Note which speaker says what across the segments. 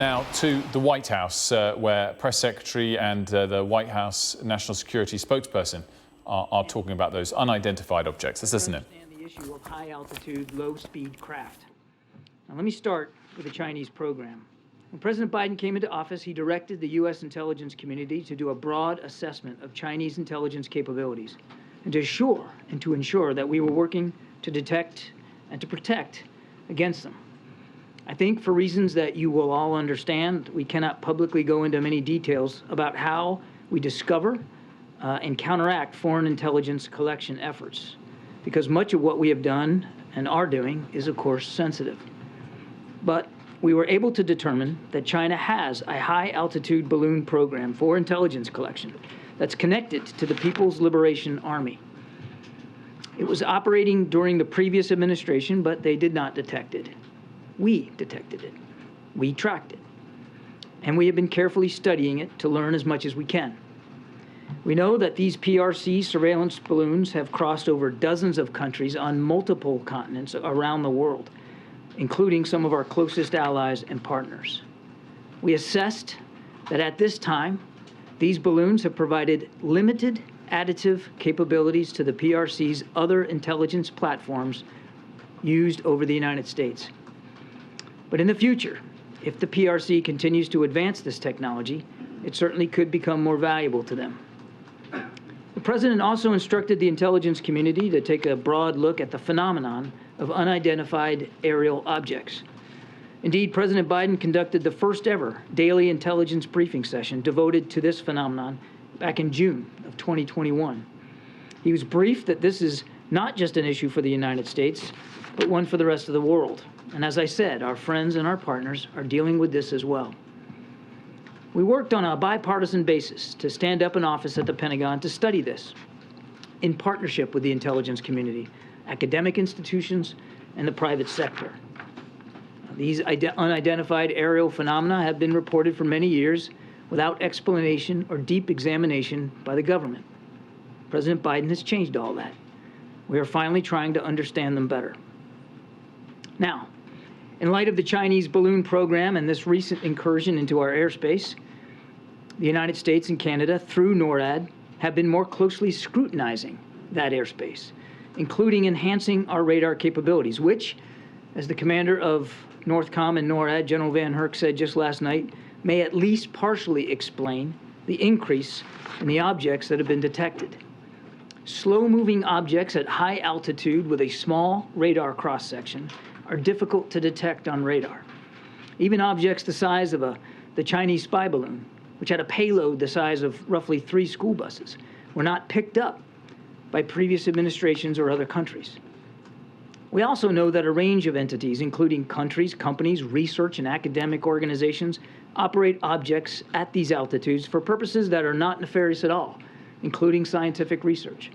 Speaker 1: Now to the White House, where Press Secretary and the White House National Security spokesperson are talking about those unidentified objects. Let's listen in.
Speaker 2: The issue of high-altitude, low-speed craft. Now, let me start with the Chinese program. When President Biden came into office, he directed the U.S. intelligence community to do a broad assessment of Chinese intelligence capabilities and to ensure that we were working to detect and to protect against them. I think for reasons that you will all understand, we cannot publicly go into many details about how we discover and counteract foreign intelligence collection efforts, because much of what we have done and are doing is, of course, sensitive. But we were able to determine that China has a high-altitude balloon program for intelligence collection that's connected to the People's Liberation Army. It was operating during the previous administration, but they did not detect it. We detected it. We tracked it. And we have been carefully studying it to learn as much as we can. We know that these PRC surveillance balloons have crossed over dozens of countries on multiple continents around the world, including some of our closest allies and partners. We assessed that at this time, these balloons have provided limited additive capabilities to the PRC's other intelligence platforms used over the United States. But in the future, if the PRC continues to advance this technology, it certainly could become more valuable to them. The President also instructed the intelligence community to take a broad look at the phenomenon of unidentified aerial objects. Indeed, President Biden conducted the first ever daily intelligence briefing session devoted to this phenomenon back in June of 2021. He was briefed that this is not just an issue for the United States, but one for the rest of the world. And as I said, our friends and our partners are dealing with this as well. We worked on a bipartisan basis to stand up an office at the Pentagon to study this in partnership with the intelligence community, academic institutions, and the private sector. These unidentified aerial phenomena have been reported for many years without explanation or deep examination by the government. President Biden has changed all that. We are finally trying to understand them better. Now, in light of the Chinese balloon program and this recent incursion into our airspace, the United States and Canada, through NORAD, have been more closely scrutinizing that airspace, including enhancing our radar capabilities, which, as the commander of NORTHCOM and NORAD, General Van Herk, said just last night, may at least partially explain the increase in the objects that have been detected. Slow-moving objects at high altitude with a small radar cross-section are difficult to detect on radar. Even objects the size of the Chinese spy balloon, which had a payload the size of roughly 3 school buses, were not picked up by previous administrations or other countries. We also know that a range of entities, including countries, companies, research, and academic organizations, operate objects at these altitudes for purposes that are not nefarious at all, including scientific research.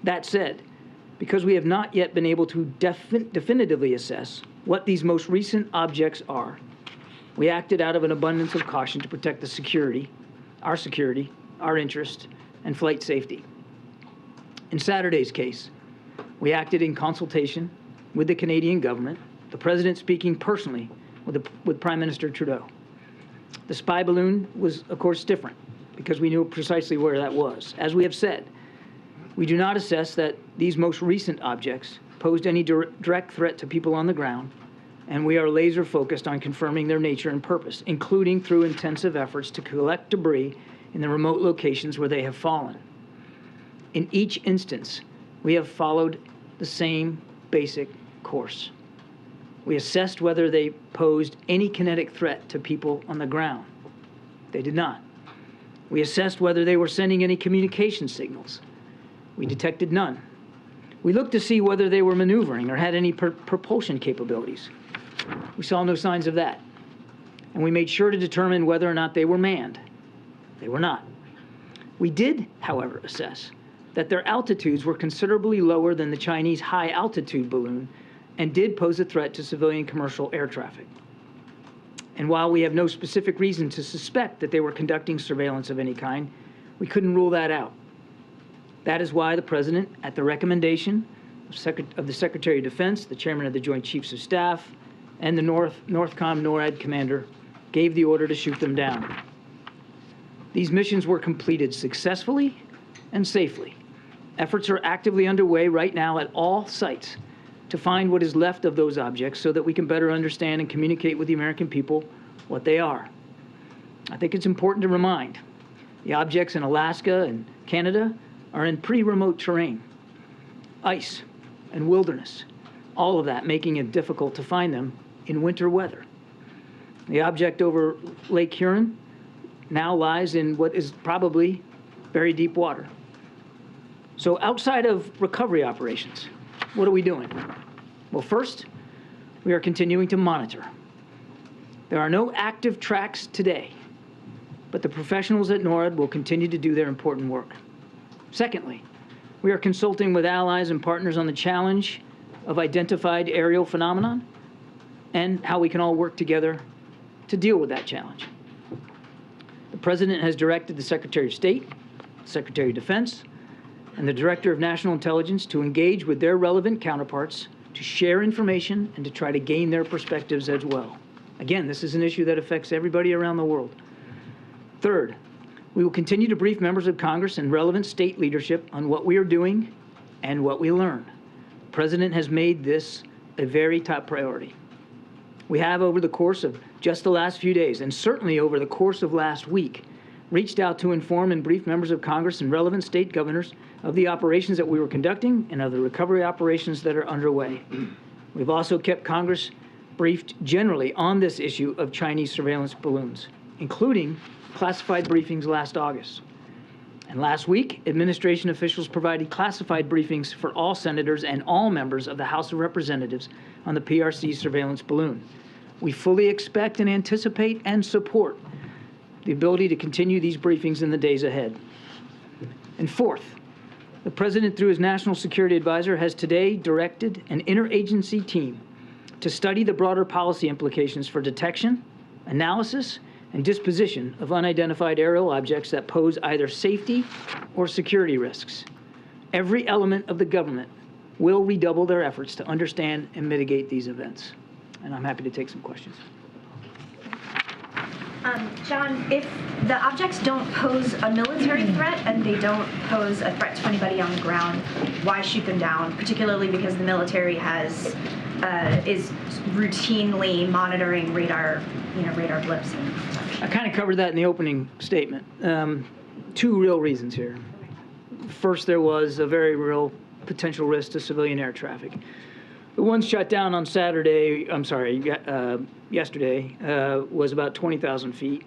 Speaker 2: That said, because we have not yet been able to definitively assess what these most recent objects are, we acted out of an abundance of caution to protect the security, our interest, and flight safety. In Saturday's case, we acted in consultation with the Canadian government, the President speaking personally with Prime Minister Trudeau. The spy balloon was, of course, different because we knew precisely where that was. As we have said, we do not assess that these most recent objects posed any direct threat to people on the ground, and we are laser focused on confirming their nature and purpose, including through intensive efforts to collect debris in the remote locations where they have fallen. In each instance, we have followed the same basic course. We assessed whether they posed any kinetic threat to people on the ground. They did not. We assessed whether they were sending any communication signals. We detected none. We looked to see whether they were maneuvering or had any propulsion capabilities. We saw no signs of that. And we made sure to determine whether or not they were manned. They were not. We did, however, assess that their altitudes were considerably lower than the Chinese high-altitude balloon and did pose a threat to civilian commercial air traffic. And while we have no specific reason to suspect that they were conducting surveillance of any kind, we couldn't rule that out. That is why the President, at the recommendation of the Secretary of Defense, the Chairman of the Joint Chiefs of Staff, and the NORTHCOM NORAD commander, gave the order to shoot them down. These missions were completed successfully and safely. Efforts are actively underway right now at all sites to find what is left of those objects so that we can better understand and communicate with the American people what they are. I think it's important to remind the objects in Alaska and Canada are in pretty remote terrain, ice and wilderness, all of that making it difficult to find them in winter weather. The object over Lake Huron now lies in what is probably very deep water. So outside of recovery operations, what are we doing? Well, first, we are continuing to monitor. There are no active tracks today, but the professionals at NORAD will continue to do their important work. Secondly, we are consulting with allies and partners on the challenge of identified aerial phenomenon and how we can all work together to deal with that challenge. The President has directed the Secretary of State, Secretary of Defense, and the Director of National Intelligence to engage with their relevant counterparts to share information and to try to gain their perspectives as well. Again, this is an issue that affects everybody around the world. Third, we will continue to brief members of Congress and relevant state leadership on what we are doing and what we learn. The President has made this a very top priority. We have, over the course of just the last few days, and certainly over the course of last week, reached out to inform and brief members of Congress and relevant state governors of the operations that we were conducting and of the recovery operations that are underway. We've also kept Congress briefed generally on this issue of Chinese surveillance balloons, including classified briefings last August. And last week, administration officials provided classified briefings for all senators and all members of the House of Representatives on the PRC surveillance balloon. We fully expect and anticipate and support the ability to continue these briefings in the days ahead. And fourth, the President, through his National Security Advisor, has today directed an interagency team to study the broader policy implications for detection, analysis, and disposition of unidentified aerial objects that pose either safety or security risks. Every element of the government will redouble their efforts to understand and mitigate these events. And I'm happy to take some questions.
Speaker 3: John, if the objects don't pose a military threat and they don't pose a threat to anybody on the ground, why shoot them down? Particularly because the military is routinely monitoring radar blips and such.
Speaker 2: I kind of covered that in the opening statement. Two real reasons here. First, there was a very real potential risk to civilian air traffic. The one shot down on yesterday, was about 20,000 feet,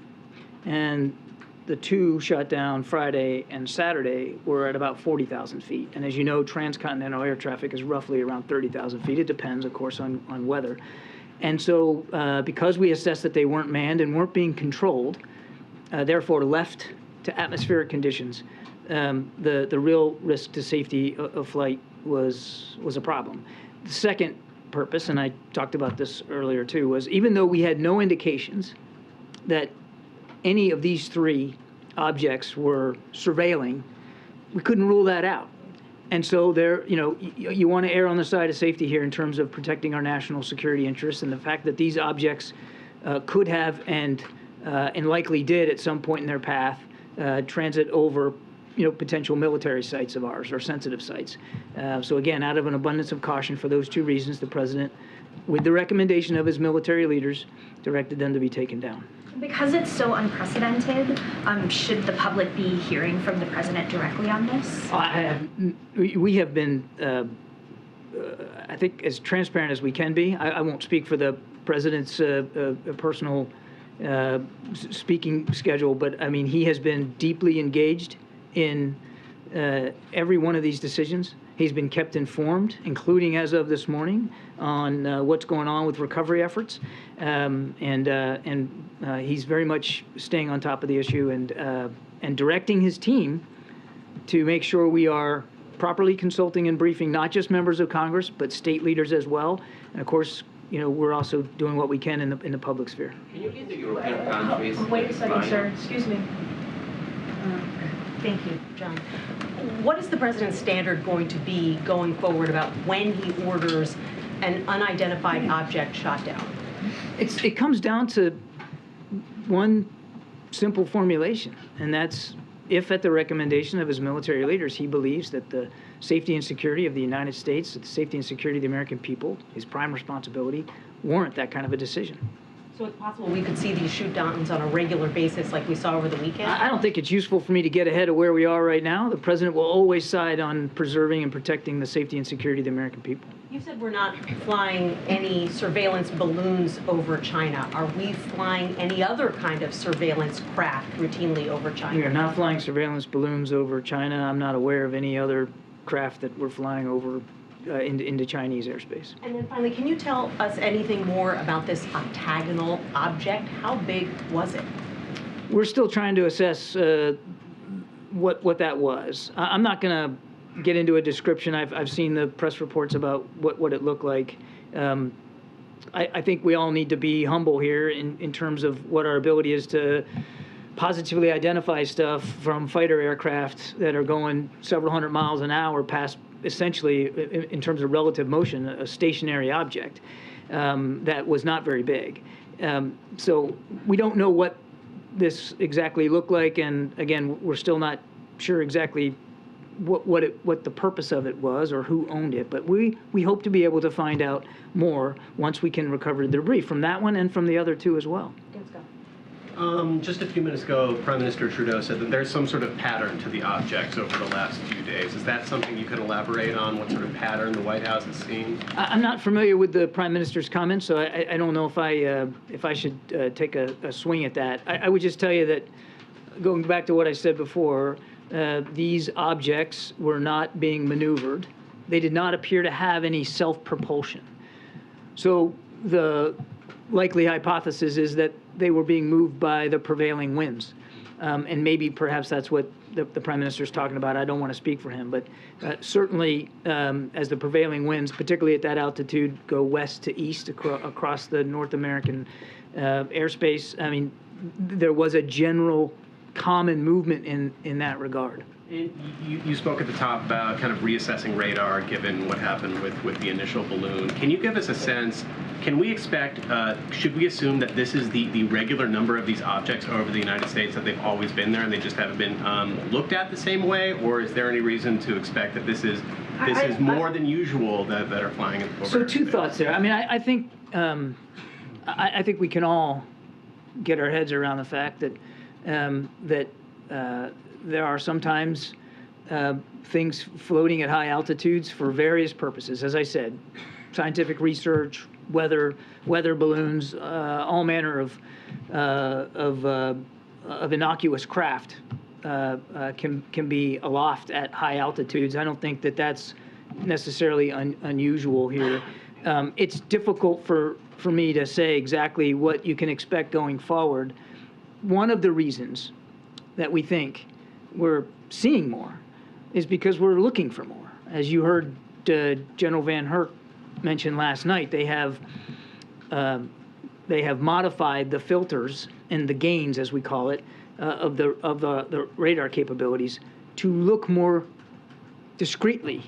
Speaker 2: and the two shot down Friday and Saturday were at about 40,000 feet. And as you know, transcontinental air traffic is roughly around 30,000 feet. It depends, of course, on weather. And so because we assessed that they weren't manned and weren't being controlled, therefore left to atmospheric conditions, the real risk to safety of flight was a problem. The second purpose, and I talked about this earlier too, was even though we had no indications that any of these three objects were surveilling, we couldn't rule that out. And so you want to err on the side of safety here in terms of protecting our national security interests, and the fact that these objects could have and likely did at some point in their path transit over potential military sites of ours or sensitive sites. So again, out of an abundance of caution for those two reasons, the President, with the recommendation of his military leaders, directed them to be taken down.
Speaker 3: Because it's so unprecedented, should the public be hearing from the President directly on this?
Speaker 2: We have been, I think, as transparent as we can be. I won't speak for the President's personal speaking schedule, but I mean, he has been deeply engaged in every one of these decisions. He's been kept informed, including as of this morning, on what's going on with recovery efforts, and he's very much staying on top of the issue and directing his team to make sure we are properly consulting and briefing not just members of Congress but state leaders as well, and of course, we're also doing what we can in the public sphere.
Speaker 4: Can you get the European countries?
Speaker 5: Wait a second, sir. Excuse me. Thank you, John. What is the President's standard going to be going forward about when he orders an unidentified object shot down?
Speaker 2: It comes down to one simple formulation, and that's if at the recommendation of his military leaders, he believes that the safety and security of the United States, the safety and security of the American people, his prime responsibility, warrant that kind of a decision.
Speaker 5: So it's possible we could see these shoot-downs on a regular basis like we saw over the weekend?
Speaker 2: I don't think it's useful for me to get ahead of where we are right now. The president will always side on preserving and protecting the safety and security of the American people.
Speaker 5: You said we're not flying any surveillance balloons over China. Are we flying any other kind of surveillance craft routinely over China?
Speaker 2: We are not flying surveillance balloons over China. I'm not aware of any other craft that we're flying over into Chinese airspace.
Speaker 5: And then finally, can you tell us anything more about this octagonal object? How big was it?
Speaker 2: We're still trying to assess what that was. I'm not going to get into a description. I've seen the press reports about what it looked like. I think we all need to be humble here in terms of what our ability is to positively identify stuff from fighter aircraft that are going several hundred miles an hour past, essentially, in terms of relative motion, a stationary object that was not very big. So we don't know what this exactly looked like, and again, we're still not sure exactly what the purpose of it was or who owned it. But we hope to be able to find out more once we can recover the debris from that one and from the other two as well.
Speaker 5: Let's go.
Speaker 6: Just a few minutes ago, Prime Minister Trudeau said that there's some sort of pattern to the objects over the last few days. Is that something you could elaborate on, what sort of pattern the White House has seen?
Speaker 2: I'm not familiar with the Prime Minister's comments, so I don't know if I should take a swing at that. I would just tell you that, going back to what I said before, these objects were not being maneuvered. They did not appear to have any self-propulsion. So the likely hypothesis is that they were being moved by the prevailing winds. And maybe perhaps that's what the Prime Minister is talking about. I don't want to speak for him, but certainly as the prevailing winds, particularly at that altitude, go west to east across the North American airspace, I mean, there was a general common movement in that regard.
Speaker 6: And you spoke at the top about kind of reassessing radar given what happened with the initial balloon. Can you give us a sense, can we expect, should we assume that this is the regular number of these objects over the United States, that they've always been there and they just haven't been looked at the same way? Or is there any reason to expect that this is more than usual that are flying over?
Speaker 2: So two thoughts there. I mean, I think we can all get our heads around the fact that there are sometimes things floating at high altitudes for various purposes. As I said, scientific research, weather balloons, all manner of innocuous craft can be aloft at high altitudes. I don't think that that's necessarily unusual here. It's difficult for me to say exactly what you can expect going forward. One of the reasons that we think we're seeing more is because we're looking for more. As you heard General Van Herk mention last night, they have modified the filters and the gains, as we call it, of the radar capabilities to look more discreetly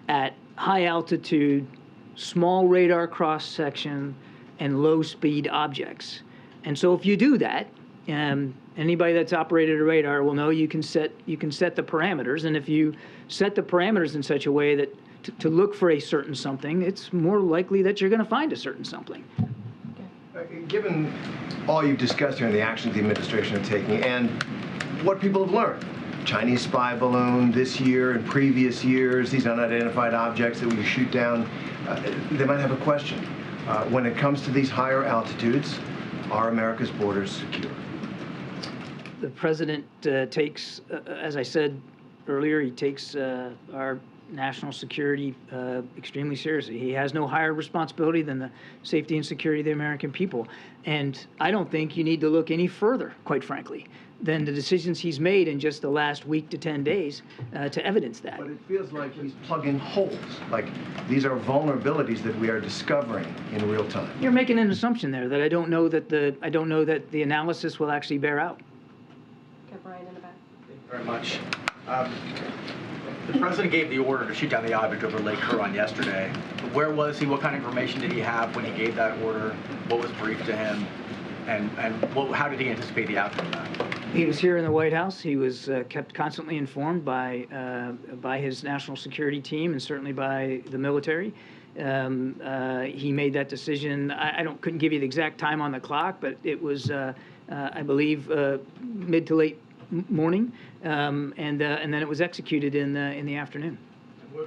Speaker 2: at high altitude, small radar cross section, and low speed objects. And so if you do that, anybody that's operated a radar will know you can set the parameters, and if you set the parameters in such a way that to look for a certain something, it's more likely that you're going to find a certain something.
Speaker 7: Given all you've discussed here and the actions the administration is taking and what people have learned, Chinese spy balloon this year and previous years, these unidentified objects that we shoot down, they might have a question. When it comes to these higher altitudes, are America's borders secure?
Speaker 2: The president takes, as I said earlier, he takes our national security extremely seriously. He has no higher responsibility than the safety and security of the American people. And I don't think you need to look any further, quite frankly, than the decisions he's made in just the last week to 10 days to evidence that.
Speaker 7: But it feels like he's plugging holes, like these are vulnerabilities that we are discovering in real time.
Speaker 2: You're making an assumption there that I don't know that the analysis will actually bear out.
Speaker 5: Brian in the back.
Speaker 8: Thank you very much. The president gave the order to shoot down the object over Lake Huron yesterday. Where was he? What kind of information did he have when he gave that order? What was briefed to him? And how did he anticipate the outcome of that?
Speaker 2: He was here in the White House. He was kept constantly informed by his national security team and certainly by the military. He made that decision. I couldn't give you the exact time on the clock, but it was, I believe, mid to late morning, and then it was executed in the afternoon.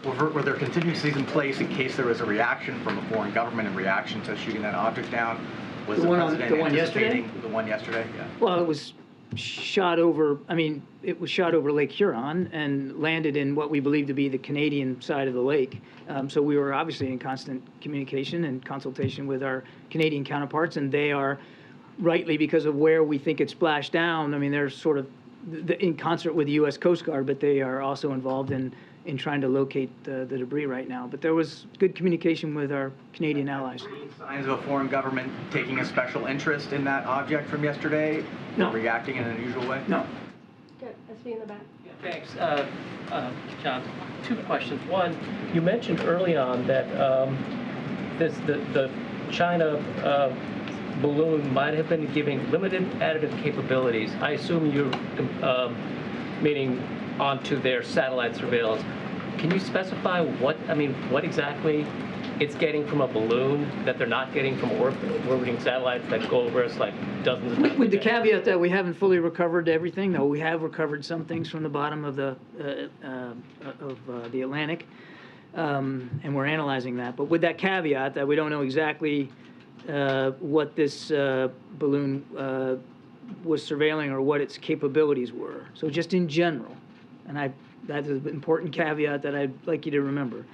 Speaker 8: Were there contingencies in place in case there was a reaction from a foreign government in reaction to shooting that object down? Was the president anticipating the one yesterday? Yeah.
Speaker 2: Well, it was shot over. I mean, it was shot over Lake Huron and landed in what we believe to be the Canadian side of the lake. So we were obviously in constant communication and consultation with our Canadian counterparts, and they are, rightly because of where we think it splashed down. I mean, they're sort of in concert with the U.S. Coast Guard, but they are also involved in trying to locate the debris right now. But there was good communication with our Canadian allies.
Speaker 8: Signs of a foreign government taking a special interest in that object from yesterday?
Speaker 2: No.
Speaker 8: Reacting in an unusual way?
Speaker 2: No.
Speaker 9: Good. SV in the back.
Speaker 10: Thanks. John, two questions. One, you mentioned early on that the China balloon might have been giving limited additive capabilities. I assume you're meaning onto their satellite surveillance. Can you specify what exactly it's getting from a balloon that they're not getting from orbiting satellites that go over us like dozens of times?
Speaker 2: With the caveat that we haven't fully recovered everything, though we have recovered some things from the bottom of the Atlantic, and we're analyzing that. But with that caveat that we don't know exactly what this balloon was surveilling or what its capabilities were. So just in general, and that is an important caveat that I'd like you to remember.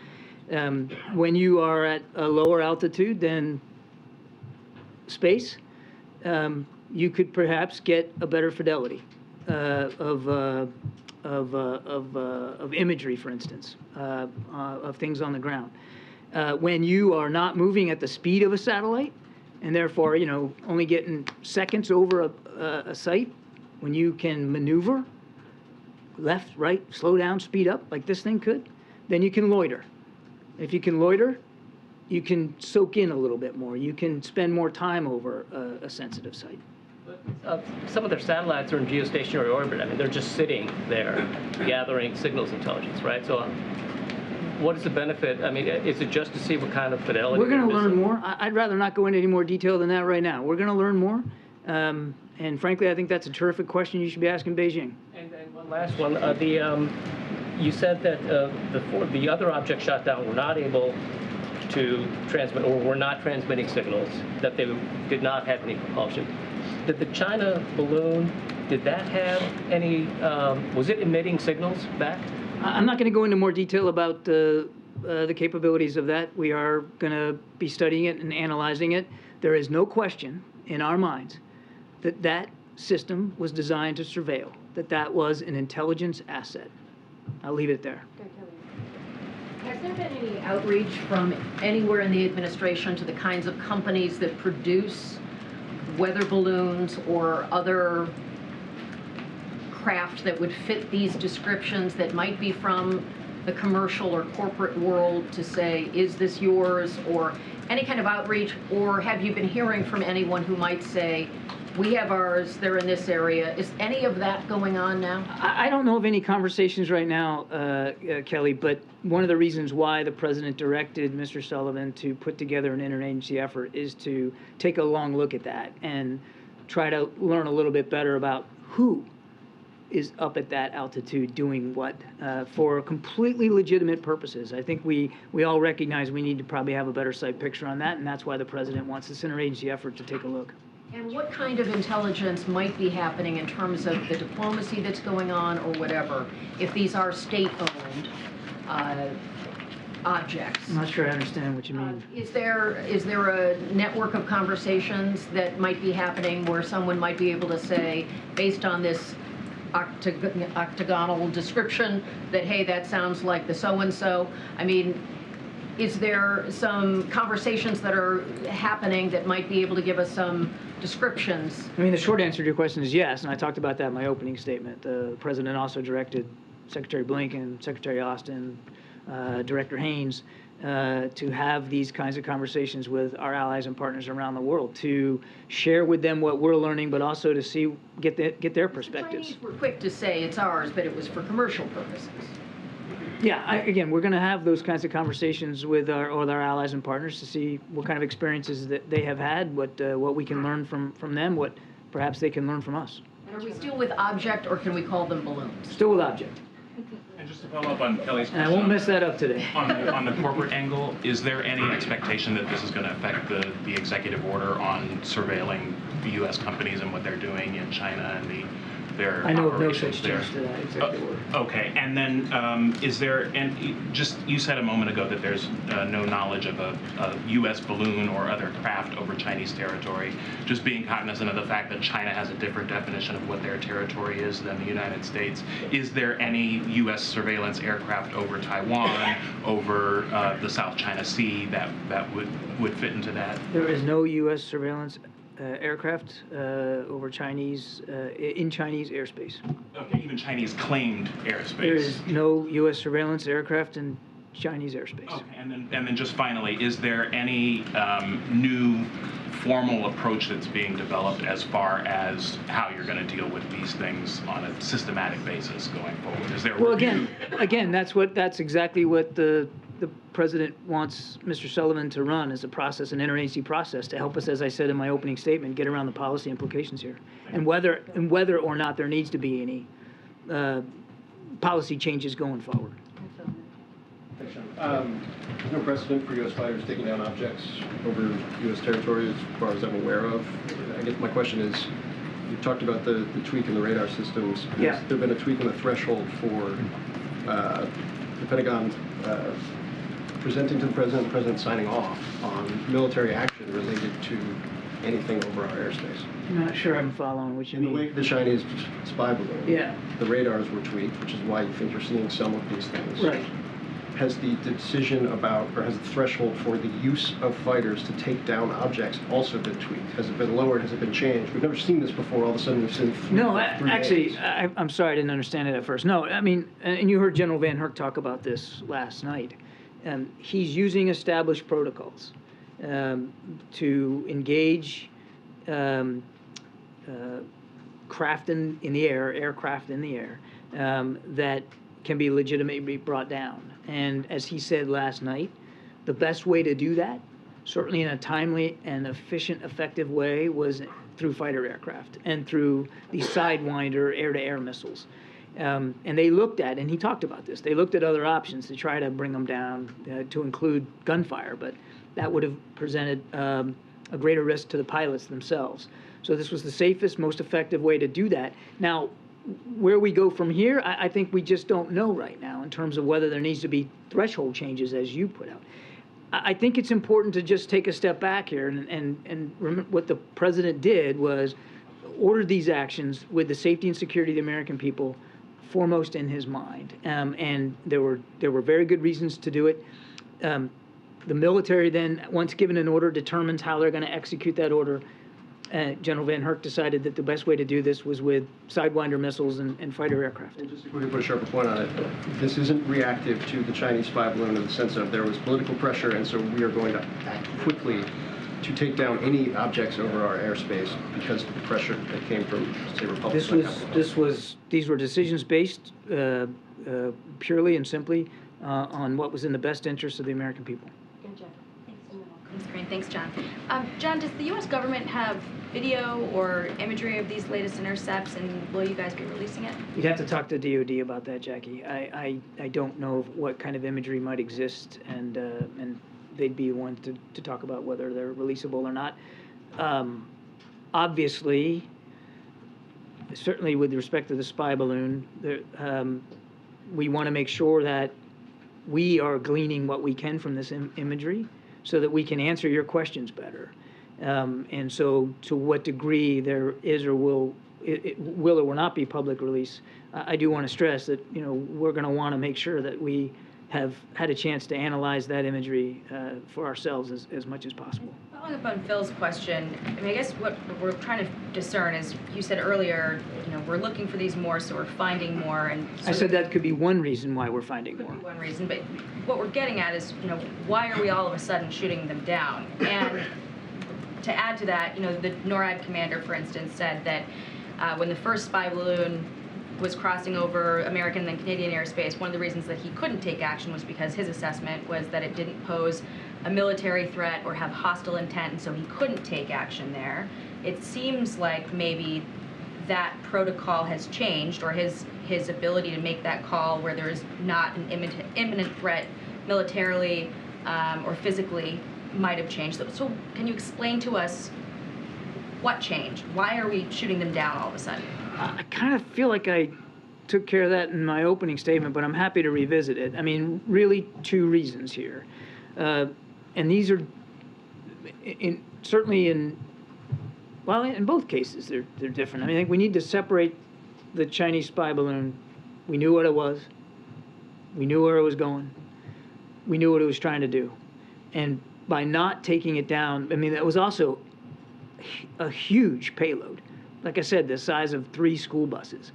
Speaker 2: When you are at a lower altitude than space, you could perhaps get a better fidelity of imagery, for instance, of things on the ground. When you are not moving at the speed of a satellite, and therefore, only getting seconds over a site, when you can maneuver left, right, slow down, speed up, like this thing could, then you can loiter. If you can loiter, you can soak in a little bit more. You can spend more time over a sensitive site.
Speaker 10: Some of their satellites are in geostationary orbit. I mean, they're just sitting there gathering signals intelligence, right? So what is the benefit? I mean, is it just to see what kind of fidelity?
Speaker 2: We're going to learn more. I'd rather not go into any more detail than that right now. We're going to learn more. And frankly, I think that's a terrific question you should be asking Beijing.
Speaker 10: And one last one. You said that the other objects shot down were not able to transmit, or were not transmitting signals, that they did not have any propulsion. Did the China balloon, did that have any, was it emitting signals back?
Speaker 2: I'm not going to go into more detail about the capabilities of that. We are going to be studying it and analyzing it. There is no question in our minds that that system was designed to surveil, that was an intelligence asset. I'll leave it there.
Speaker 11: Has there been any outreach from anywhere in the administration to the kinds of companies that produce weather balloons or other craft that would fit these descriptions that might be from the commercial or corporate world to say, is this yours, or any kind of outreach? Or have you been hearing from anyone who might say, we have ours, they're in this area? Is any of that going on now?
Speaker 2: I don't know of any conversations right now, Kelly, but one of the reasons why the president directed Mr. Sullivan to put together an interagency effort is to take a long look at that and try to learn a little bit better about who is up at that altitude doing what for completely legitimate purposes. I think we all recognize we need to probably have a better sight picture on that, and that's why the president wants this interagency effort to take a look.
Speaker 11: And what kind of intelligence might be happening in terms of the diplomacy that's going on or whatever, if these are state-owned objects?
Speaker 2: I'm not sure I understand what you mean.
Speaker 11: Is there a network of conversations that might be happening where someone might be able to say, based on this octagonal description, that, hey, that sounds like the so-and-so? I mean, is there some conversations that are happening that might be able to give us some descriptions?
Speaker 2: I mean, the short answer to your question is yes, and I talked about that in my opening statement. The president also directed Secretary Blinken, Secretary Austin, Director Haynes to have these kinds of conversations with our allies and partners around the world, to share with them what we're learning, but also to get their perspectives.
Speaker 11: The Chinese were quick to say it's ours, but it was for commercial purposes.
Speaker 2: Yeah, again, we're going to have those kinds of conversations with our allies and partners to see what kind of experiences that they have had, what we can learn from them, what perhaps they can learn from us.
Speaker 11: And are we still with object, or can we call them balloons?
Speaker 2: Still with object.
Speaker 12: And just to follow up on Kelly's question,
Speaker 2: And I won't mess that up today.
Speaker 12: on the corporate angle, is there any expectation that this is going to affect the executive order on surveilling the U.S. companies and what they're doing in China and their
Speaker 2: I know of no
Speaker 12: operations
Speaker 2: such
Speaker 12: there?
Speaker 2: change to that executive order.
Speaker 12: Okay, and then is there, and you said a moment ago that there's no knowledge of a U.S. balloon or other craft over Chinese territory, just being cognizant of the fact that China has a different definition of what their territory is than the United States. Is there any U.S. surveillance aircraft over Taiwan, over the South China Sea that would fit into that?
Speaker 2: There is no U.S. surveillance aircraft over Chinese in Chinese airspace.
Speaker 12: Okay, even Chinese claimed airspace.
Speaker 2: There is no U.S. surveillance aircraft in Chinese airspace.
Speaker 12: Okay, and then just finally, is there any new formal approach that's being developed as far as how you're going to deal with these things on a systematic basis going forward? Is there a
Speaker 2: Well,
Speaker 12: review?
Speaker 2: again, that's exactly what the president wants Mr. Sullivan to run, as a process, an interagency process, to help us, as I said in my opening statement, get around the policy implications here, and whether or not there needs to be any policy changes going forward.
Speaker 13: There's no precedent for U.S. fighters taking down objects over U.S. territory, as far as I'm aware of. I guess my question is, you talked about the tweak in the radar systems.
Speaker 2: Yeah.
Speaker 13: Has there been a tweak in the threshold for the Pentagon presenting to the President signing off on military action related to anything over our airspace?
Speaker 2: I'm not sure I'm following what you
Speaker 13: In the
Speaker 2: mean.
Speaker 13: wake of the Chinese spy balloon,
Speaker 2: Yeah.
Speaker 13: the radars were tweaked, which is why you think you're seeing some of these things.
Speaker 2: Right.
Speaker 13: Has the decision about, or has the threshold for the use of fighters to take down objects also been tweaked? Has it been lowered? Has it been changed? We've never seen this before. All of a sudden, we've seen three.
Speaker 2: No,
Speaker 13: three
Speaker 2: actually,
Speaker 13: days.
Speaker 2: I'm sorry, I didn't understand it at first. No, I mean, and you heard General Van Herk talk about this last night. He's using established protocols to engage craft in the air, aircraft in the air, that can be legitimately brought down. And as he said last night, the best way to do that, certainly in a timely and efficient, effective way, was through fighter aircraft and through the Sidewinder air-to-air missiles. And they looked at, and he talked about this, they looked at other options to try to bring them down, to include gunfire, but that would have presented a greater risk to the pilots themselves. So this was the safest, most effective way to do that. Now, where we go from here, I think we just don't know right now in terms of whether there needs to be threshold changes, as you put out. I think it's important to just take a step back here, and remember what the president did was ordered these actions with the safety and security of the American people foremost in his mind, and there were very good reasons to do it. The military then, once given an order, determines how they're going to execute that order. General Van Herk decided that the best way to do this was with Sidewinder missiles and fighter aircraft.
Speaker 13: And just to quickly put a sharper point on it, this isn't reactive to the Chinese spy balloon in the sense of there was political pressure, and so we are going to act quickly to take down any objects over our airspace because of the pressure that came from, say, Republic.
Speaker 2: These were decisions based purely and simply on what was in the best interest of the American people.
Speaker 3: Thanks, John. John, does the U.S. government have video or imagery of these latest intercepts, and will you guys be releasing it?
Speaker 2: You'd have to talk to DOD about that, Jackie. I don't know what kind of imagery might exist, and they'd be the ones to talk about whether they're releasable or not. Obviously, certainly with respect to the spy balloon, we want to make sure that we are gleaning what we can from this imagery so that we can answer your questions better. And so to what degree there is or will or will not be public release, I do want to stress that, we're going to want to make sure that we have had a chance to analyze that imagery for ourselves as much as possible.
Speaker 3: following up on Phil's question, I mean, I guess what we're trying to discern is, you said earlier, we're looking for these more, so we're finding more, and
Speaker 2: I said that could be one reason why we're finding more.
Speaker 3: one reason, but what we're getting at is, why are we all of a sudden shooting them down? And to add to that, the NORAD commander, for instance, said that when the first spy balloon was crossing over American and Canadian airspace, one of the reasons that he couldn't take action was because his assessment was that it didn't pose a military threat or have hostile intent, and so he couldn't take action there. It seems like maybe that protocol has changed, or his ability to make that call where there is not an imminent threat militarily or physically might have changed. So can you explain to us what changed? Why are we shooting them down all of a sudden?
Speaker 2: I kind of feel like I took care of that in my opening statement, but I'm happy to revisit it. I mean, really two reasons here. And these are certainly in both cases, they're different. I mean, I think we need to separate the Chinese spy balloon. We knew what it was. We knew where it was going. We knew what it was trying to do. And by not taking it down, I mean, that was also a huge payload. Like I said, the size of 3 school buses.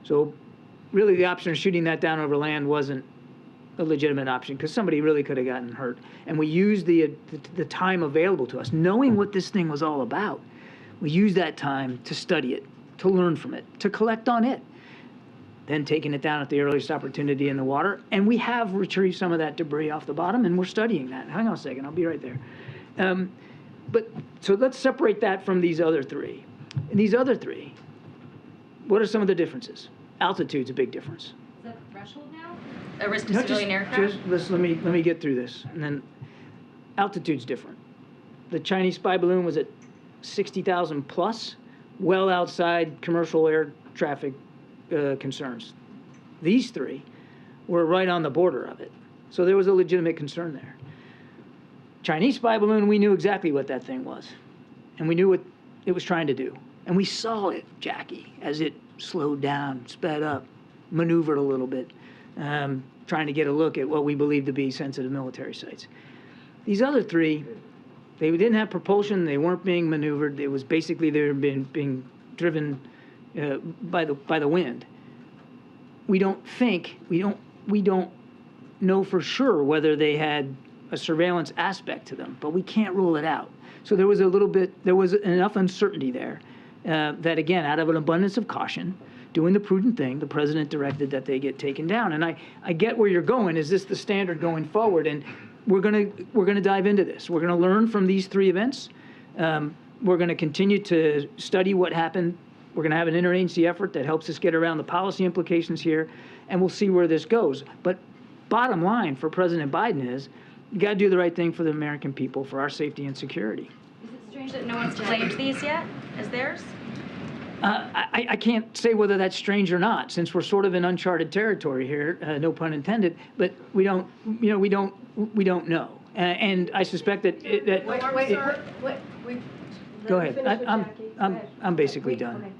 Speaker 2: So really the option of shooting that down over land wasn't a legitimate option, because somebody really could have gotten hurt. And we used the time available to us, knowing what this thing was all about. We used that time to study it, to learn from it, to collect on it, then taking it down at the earliest opportunity in the water. And we have retrieved some of that debris off the bottom, and we're studying that. Hang on a second, I'll be right there. So let's separate that from these other 3. And these other 3, what are some of the differences? Altitude's a big difference.
Speaker 3: Is that the threshold now? A risk to civilian aircraft?
Speaker 2: Let me get through this, and then altitude's different. The Chinese spy balloon was at 60,000 plus, well outside commercial air traffic concerns. These 3 were right on the border of it, so there was a legitimate concern there. Chinese spy balloon, we knew exactly what that thing was, and we knew what it was trying to do, and we saw it, Jackie, as it slowed down, sped up, maneuvered a little bit, trying to get a look at what we believe to be sensitive military sites. These other 3, they didn't have propulsion, they weren't being maneuvered, it was basically they were being driven by the wind. We don't know for sure whether they had a surveillance aspect to them, but we can't rule it out. So there was enough uncertainty there that, again, out of an abundance of caution, doing the prudent thing, the president directed that they get taken down. And I get where you're going. Is this the standard going forward? And we're gonna dive into this. We're gonna learn from these 3 events. We're gonna continue to study what happened. We're gonna have an interagency effort that helps us get around the policy implications here, and we'll see where this goes. But bottom line for President Biden is, you gotta do the right thing for the American people, for our safety and security.
Speaker 3: Is it strange that no one's claimed these yet as theirs?
Speaker 2: I can't say whether that's strange or not, since we're sort of in uncharted territory here, no pun intended. But we don't know, and I suspect that. Go ahead. I'm basically done.